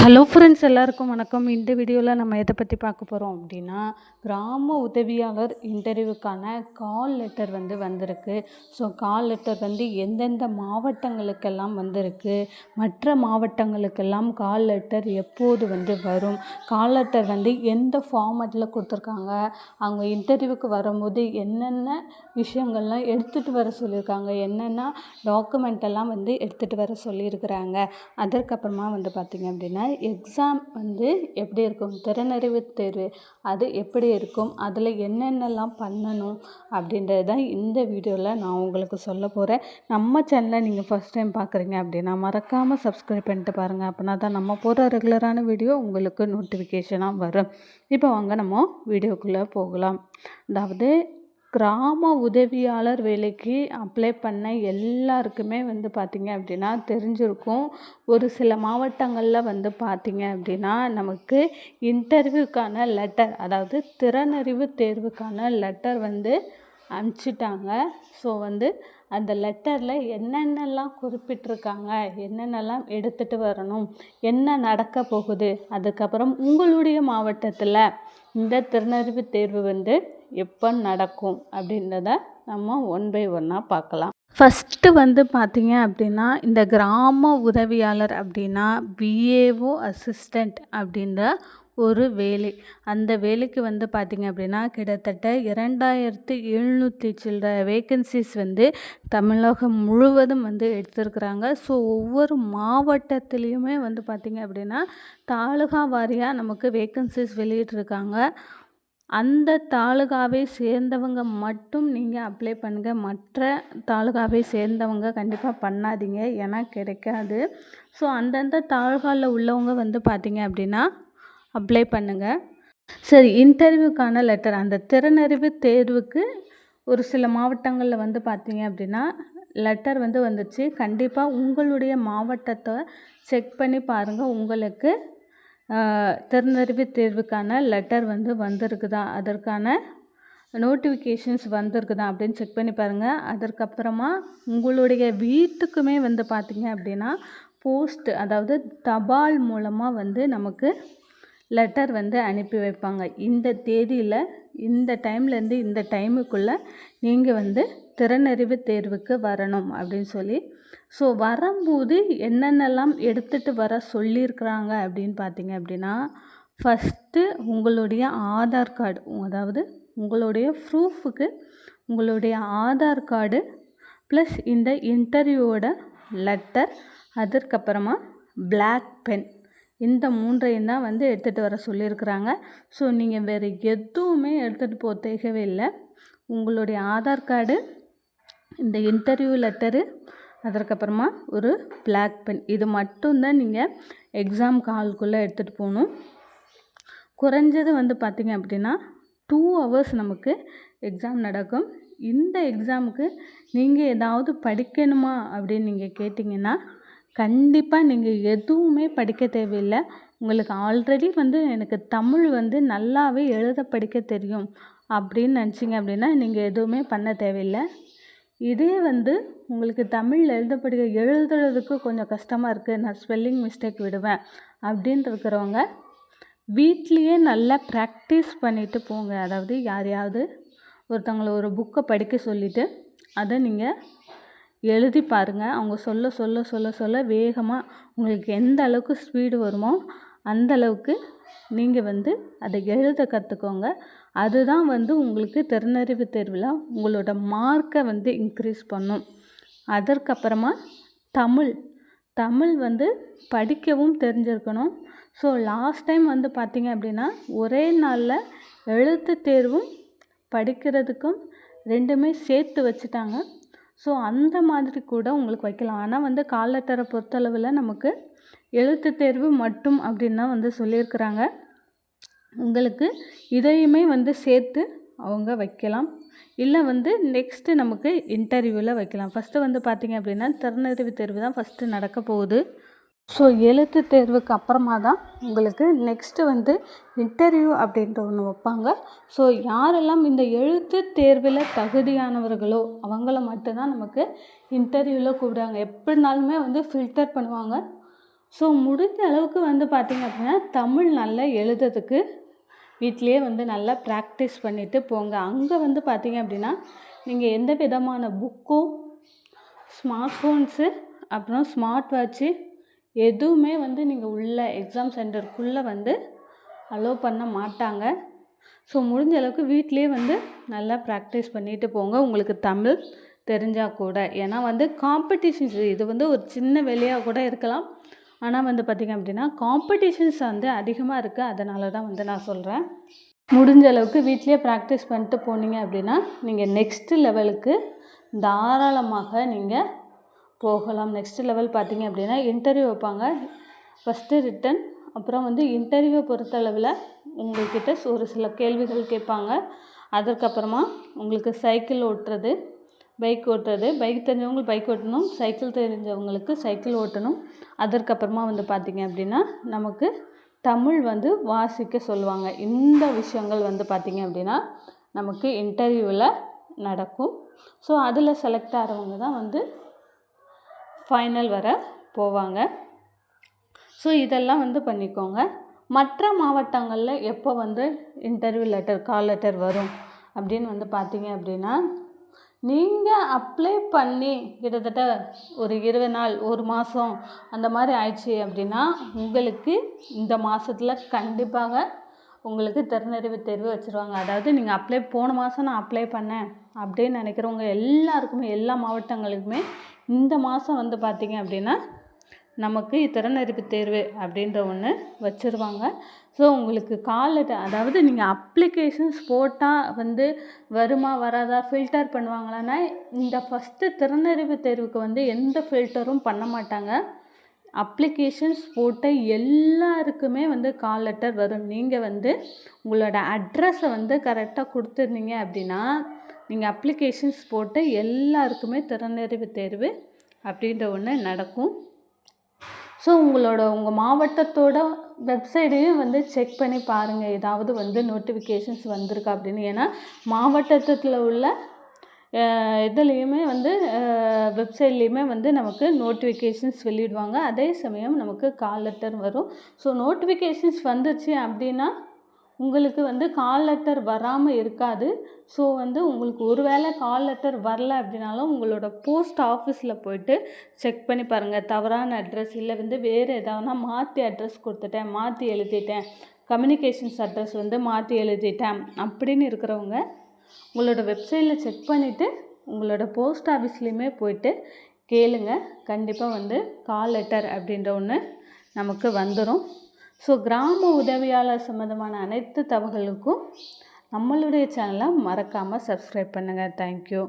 Hello friends, எல்லாருக்கும் வணக்கம். இந்த வீடியோவில் நம்ம எதை பற்றி பார்க்க போகிறோம் அப்படின்னா, கிராம உதவியாளர் இன்டர்வியூக்கான கால் லெட்டர் வந்திருக்கு. ஸோ கால் லெட்டர் எந்தெந்த மாவட்டங்களுக்கெல்லாம் வந்திருக்கு, மற்ற மாவட்டங்களுக்கெல்லாம் கால் லெட்டர் எப்போது வரும், கால் லெட்டர் எந்த ஃபார்மேட்டில் கொடுத்துருக்காங்க, அவங்க இன்டர்வியூக்கு வரும்போது என்னென்ன விஷயங்கள்லாம் எடுத்துகிட்டு வர சொல்லியிருக்காங்க, என்னென்ன டாக்குமெண்ட் எல்லாம் எடுத்துகிட்டு வர சொல்லியிருக்கிறாங்க. அதற்கப்புறமா பார்த்திங்க அப்படின்னா எக்ஸாம் எப்படி இருக்கும், திறனறிவு தேர்வு அது எப்படி இருக்கும், அதில் என்னென்னலாம் பண்ணணும் அப்படின்றது தான் இந்த வீடியோவில் நான் உங்களுக்கு சொல்ல போகிறேன். நம்ம சேனலை நீங்கள் ஃபஸ்ட் டைம் பார்க்குறீங்க அப்படின்னா மறக்காமல் சப்ஸ்கிரைப் பண்ணிட்டு பாருங்கள். அப்படின்னா தான் நம்ம போகிற ரெகுலரான வீடியோ உங்களுக்கு நோட்டிஃபிகேஷனாக வரும். இப்போ வாங்க நம்ம வீடியோக்குள்ளே போகலாம். அதாவது கிராம உதவியாளர் வேலைக்கு அப்ளை பண்ண எல்லாருக்குமே பார்த்திங்க அப்படின்னா தெரிஞ்சிருக்கும். ஒரு சில மாவட்டங்களில் பார்த்திங்க அப்படின்னா நமக்கு இன்டர்வியூக்கான லெட்டர், அதாவது திறனறிவு தேர்வுக்கான லெட்டர் அனுப்பிச்சிட்டாங்க. ஸோ அந்த லெட்டரில் என்னென்னலாம் குறிப்பிட்டிருக்காங்க, என்னென்னலாம் எடுத்துகிட்டு வரணும், என்ன நடக்க போகுது, அதுக்கப்புறம் உங்களுடைய மாவட்டத்தில் இந்த திறனறிவு தேர்வு எப்போ நடக்கும் அப்படின்றத நம்ம ஒன் பை ஒன்னாக பார்க்கலாம். ஃபஸ்ட்டு பார்த்திங்க அப்படின்னா இந்த கிராம உதவியாளர் அப்படின்னா விஏஓ அசிஸ்டண்ட் அப்படின்ற ஒரு வேலை. அந்த வேலைக்கு பார்த்திங்க அப்படின்னா கிட்டத்தட்ட 2700 சில்லற வேக்கன்சிஸ் தமிழகம் முழுவதும் எடுத்திருக்கிறாங்க. ஸோ ஒவ்வொரு மாவட்டத்துலேயுமே பார்த்திங்க அப்படின்னா தாலுகா வாரியாக நமக்கு வேக்கன்சிஸ் வெளியிட்டிருக்காங்க. அந்த தாலுகாவை சேர்ந்தவங்க மட்டும் நீங்கள் அப்ளை பண்ணுங்கள். மற்ற தாலுகாவை சேர்ந்தவங்க கண்டிப்பாக பண்ணாதீங்க, ஏன்னா கிடைக்காது. ஸோ அந்தந்த தாலுகாவில் உள்ளவங்க பார்த்திங்க அப்படின்னா அப்ளை பண்ணுங்கள். சரி, இன்டர்வியூக்கான லெட்டர், அந்த திறனறிவு தேர்வுக்கு ஒரு சில மாவட்டங்களில் பார்த்திங்க அப்படின்னா லெட்டர் வந்துச்சு. கண்டிப்பாக உங்களுடைய மாவட்டத்தை செக் பண்ணி பாருங்கள். உங்களுக்கு திறனறிவு தேர்வுக்கான லெட்டர் வந்திருக்குதா, அதற்கான நோட்டிஃபிகேஷன்ஸ் வந்திருக்குதா அப்படின்னு செக் பண்ணி பாருங்கள். அதற்கப்புறமா உங்களுடைய வீட்டுக்குமே பார்த்திங்க அப்படின்னா போஸ்ட், அதாவது தபால் மூலமாக நமக்கு லெட்டர் அனுப்பி வைப்பாங்க. இந்த தேதியில் இந்த டைம்லேருந்து இந்த டைமுக்குள்ளே நீங்கள் திறனறிவு தேர்வுக்கு வரணும் அப்படின்னு சொல்லி. ஸோ வரும்போது என்னென்னலாம் எடுத்துகிட்டு வர சொல்லியிருக்கிறாங்க அப்படின்னு பார்த்திங்க அப்படின்னா, ஃபஸ்ட்டு உங்களுடைய ஆதார் கார்டு, அதாவது உங்களுடைய ப்ரூஃபுக்கு உங்களுடைய ஆதார் கார்டு ப்ளஸ் இந்த இன்டர்வியூவோட லெட்டர், அதற்கப்புறமா பிளாக் பென், இந்த மூன்றையும் தான் எடுத்துகிட்டு வர சொல்லியிருக்கிறாங்க. ஸோ நீங்கள் வேறு எதுவுமே எடுத்துகிட்டு போக தேவையில்லை. உங்களுடைய ஆதார் கார்டு, இந்த இன்டர்வியூ லெட்டரு, அதற்கப்புறமா ஒரு பிளாக் பென், இது மட்டும்தான் நீங்கள் எக்ஸாம் ஹாலுக்குள்ளே எடுத்துகிட்டு போகணும். குறைஞ்சது பார்த்திங்க அப்படின்னா 2 hours நமக்கு எக்ஸாம் நடக்கும். இந்த எக்ஸாமுக்கு நீங்கள் ஏதாவது படிக்கணுமா அப்படின்னு நீங்கள் கேட்டிங்கன்னா கண்டிப்பாக நீங்கள் எதுவுமே படிக்க தேவையில்லை. உங்களுக்கு ஆல்ரெடி எனக்கு தமிழ் நல்லாவே எழுத படிக்க தெரியும் அப்படின்னு நினச்சிங்க அப்படின்னா நீங்கள் எதுவுமே பண்ண தேவையில்லை. இதே உங்களுக்கு தமிழ் எழுதுறதுக்கு கொஞ்சம் கஷ்டமாக இருக்குது, நான் ஸ்பெல்லிங் மிஸ்டேக் விடுவேன் அப்படின்னு இருக்கிறவங்க வீட்லேயே நல்லா ப்ராக்டிஸ் பண்ணிவிட்டு போங்க. அதாவது யாரையாவது ஒருத்தவங்களை ஒரு புக்கை படிக்க சொல்லிவிட்டு அதை நீங்கள் எழுதி பாருங்கள். அவங்க சொல்ல சொல்ல சொல்ல சொல்ல வேகமாக உங்களுக்கு எந்த அளவுக்கு ஸ்பீடு வருமோ அந்த அளவுக்கு நீங்கள் அதை எழுத கற்றுக்கோங்க. அதுதான் உங்களுக்கு திறனறிவு தேர்வில் உங்களோட மார்க்கை இன்க்ரீஸ் பண்ணும். அதற்கப்புறமா தமிழ் படிக்கவும் தெரிஞ்சிருக்கணும். ஸோ லாஸ்ட் டைம் பார்த்திங்க அப்படின்னா ஒரே நாளில் எழுத்து தேர்வும் படிக்கிறதுக்கும் ரெண்டுமே சேர்த்து வச்சுட்டாங்க. ஸோ அந்த மாதிரி கூட உங்களுக்கு வைக்கலாம். ஆனால் கால் லெட்டரை பொறுத்தளவில் நமக்கு எழுத்து தேர்வு மட்டும் அப்படின்னு தான் சொல்லியிருக்கிறாங்க. உங்களுக்கு இதையுமே சேர்த்து அவங்க வைக்கலாம். இல்லை நெக்ஸ்ட்டு நமக்கு இன்டர்வியூவில் வைக்கலாம். ஃபஸ்ட்டு பார்த்திங்க அப்படின்னா திறனறிவு தேர்வு தான் ஃபஸ்ட்டு நடக்க போகுது. ஸோ எழுத்து தேர்வுக்கு அப்புறமா தான் உங்களுக்கு நெக்ஸ்ட்டு இன்டர்வியூ அப்படின்ற ஒன்று வைப்பாங்க. ஸோ யாரெல்லாம் இந்த எழுத்து தேர்வில் தகுதியானவர்களோ அவங்கள மட்டும்தான் நமக்கு இன்டர்வியூவில் கூப்பிடுவாங்க. எப்படினாலுமே ஃபில்டர் பண்ணுவாங்க. ஸோ முடிஞ்ச அளவுக்கு வந்து பார்த்திங்க அப்படின்னா தமிழ் நல்லா எழுதுறதுக்கு வீட்டிலேயே வந்து நல்லா ப்ராக்டிஸ் பண்ணிவிட்டு போங்க. அங்கே வந்து பார்த்திங்க அப்படின்னா நீங்கள் எந்த விதமான புக்கோ, ஸ்மார்ட் ஃபோன்ஸு, அப்புறம் ஸ்மார்ட் வாட்ச்சு எதுவுமே வந்து நீங்கள் உள்ள எக்ஸாம் சென்டருக்குள்ளே வந்து அலோவ் பண்ண மாட்டாங்க. ஸோ முடிஞ்ச அளவுக்கு வீட்டிலேயே வந்து நல்லா ப்ராக்டிஸ் பண்ணிட்டு போங்க, உங்களுக்கு தமிழ் தெரிஞ்சால் கூட. ஏன்னா வந்து காம்படிஷன்ஸ் இது வந்து ஒரு சின்ன வேலையாக கூட இருக்கலாம். ஆனால் வந்து பார்த்திங்க அப்படின்னா காம்படிஷன்ஸ் வந்து அதிகமாக இருக்குது. அதனால தான் வந்து நான் சொல்கிறேன். முடிஞ்ச அளவுக்கு வீட்டிலேயே ப்ராக்டிஸ் பண்ணிட்டு போனீங்க அப்படின்னா நீங்கள் நெக்ஸ்ட்டு லெவலுக்கு தாராளமாக நீங்கள் போகலாம். நெக்ஸ்ட்டு லெவல் பார்த்திங்க அப்படின்னா இன்டர்வியூ வைப்பாங்க. ஃபஸ்ட்டு ரிட்டன், அப்புறம் வந்து இன்டர்வியூவை பொறுத்தளவில் உங்கள்கிட்ட ஒரு சில கேள்விகள் கேட்பாங்க. அதற்கப்புறமா உங்களுக்கு சைக்கிள் ஓட்டுறது, பைக் ஓட்டுறது, பைக் தெரிஞ்சவங்களுக்கு பைக் ஓட்டணும், சைக்கிள் தெரிஞ்சவங்களுக்கு சைக்கிள் ஓட்டணும். அதற்கப்புறமா வந்து பார்த்திங்க அப்படின்னா நமக்கு தமிழ் வந்து வாசிக்க சொல்லுவாங்க. இந்த விஷயங்கள் வந்து பார்த்திங்க அப்படின்னா நமக்கு இன்டர்வியூவில் நடக்கும். ஸோ அதில் செலக்ட் ஆகிறவங்க தான் வந்து ஃபைனல் வர போவாங்க. ஸோ இதெல்லாம் வந்து பண்ணிக்கோங்க. மற்ற மாவட்டங்களில் எப்போ வந்து இன்டர்வியூ லெட்டர், கால் லெட்டர் வரும் அப்படின்னு வந்து பார்த்திங்க அப்படின்னா நீங்கள் அப்ளை பண்ணி கிட்டத்தட்ட ஒரு 20 நாள், ஒரு மாதம் அந்த மாதிரி ஆயிடுச்சு அப்படின்னா உங்களுக்கு இந்த மாதத்தில் கண்டிப்பாக உங்களுக்கு திறனறிவு தேர்வு வச்சுருவாங்க. அதாவது நீங்கள் போன மாதம் நான் அப்ளை பண்ணேன் அப்படின்னு நினைக்கிறவங்க எல்லாருக்குமே, எல்லா மாவட்டங்களுக்குமே இந்த மாதம் வந்து பார்த்திங்க அப்படின்னா நமக்கு திறனறிவு தேர்வு அப்படின்ற ஒன்று வச்சுருவாங்க. ஸோ உங்களுக்கு கால் லெட்டர், அதாவது நீங்கள் அப்ளிகேஷன்ஸ் போட்டால் வந்து வருமா வராதா ஃபில்டர் பண்ணுவாங்களான்னா, இந்த ஃபஸ்ட்டு திறனறிவு தேர்வுக்கு வந்து எந்த ஃபில்டரும் பண்ண மாட்டாங்க. அப்ளிகேஷன்ஸ் போட்ட எல்லாருக்குமே வந்து கால் லெட்டர் வரும். நீங்கள் வந்து உங்களோட அட்ரஸை வந்து கரெக்டாக கொடுத்துருந்தீங்க அப்படின்னா நீங்கள் அப்ளிகேஷன்ஸ் போட்ட எல்லாருக்குமே திறனறிவு தேர்வு அப்படின்ற ஒன்று நடக்கும். ஸோ உங்கள் மாவட்டத்தோட வெப்சைட்டையும் வந்து செக் பண்ணி பாருங்கள், ஏதாவது வந்து நோட்டிஃபிகேஷன்ஸ் வந்திருக்கா அப்படின்னு. ஏன்னா மாவட்டத்தில் உள்ள இதுலேயுமே வந்து வெப்சைட்லேயுமே வந்து நமக்கு நோட்டிஃபிகேஷன்ஸ் வெளியிடுவாங்க. அதே சமயம் நமக்கு கால் லெட்டர் வரும். ஸோ நோட்டிஃபிகேஷன்ஸ் வந்துச்சு அப்படின்னா உங்களுக்கு வந்து கால் லெட்டர் வராமல் இருக்காது. ஸோ வந்து உங்களுக்கு ஒரு வேளை கால் லெட்டர் வரல அப்படின்னாலும் உங்களோட போஸ்ட் ஆஃபீஸில் போய்ட்டு செக் பண்ணி பாருங்கள். தவறான அட்ரஸ், இல்லை வந்து வேறு எதாவதுனா மாற்றி அட்ரஸ் கொடுத்துட்டேன், மாற்றி எழுதிட்டேன், கம்யூனிகேஷன்ஸ் அட்ரஸ் வந்து மாற்றி எழுதிட்டேன் அப்படின்னு இருக்கிறவங்க உங்களோட வெப்சைட்டில் செக் பண்ணிவிட்டு உங்களோட போஸ்ட் ஆஃபீஸ்லேயுமே போய்ட்டு கேளுங்க. கண்டிப்பாக வந்து கால் லெட்டர் அப்படின்ற ஒன்று நமக்கு வந்துடும். ஸோ கிராம உதவியாளர் சம்மந்தமான அனைத்து தகவல்களுக்கும் நம்மளுடைய சேனலை மறக்காமல் சப்ஸ்கிரைப் பண்ணுங்கள். தேங்க்யூ.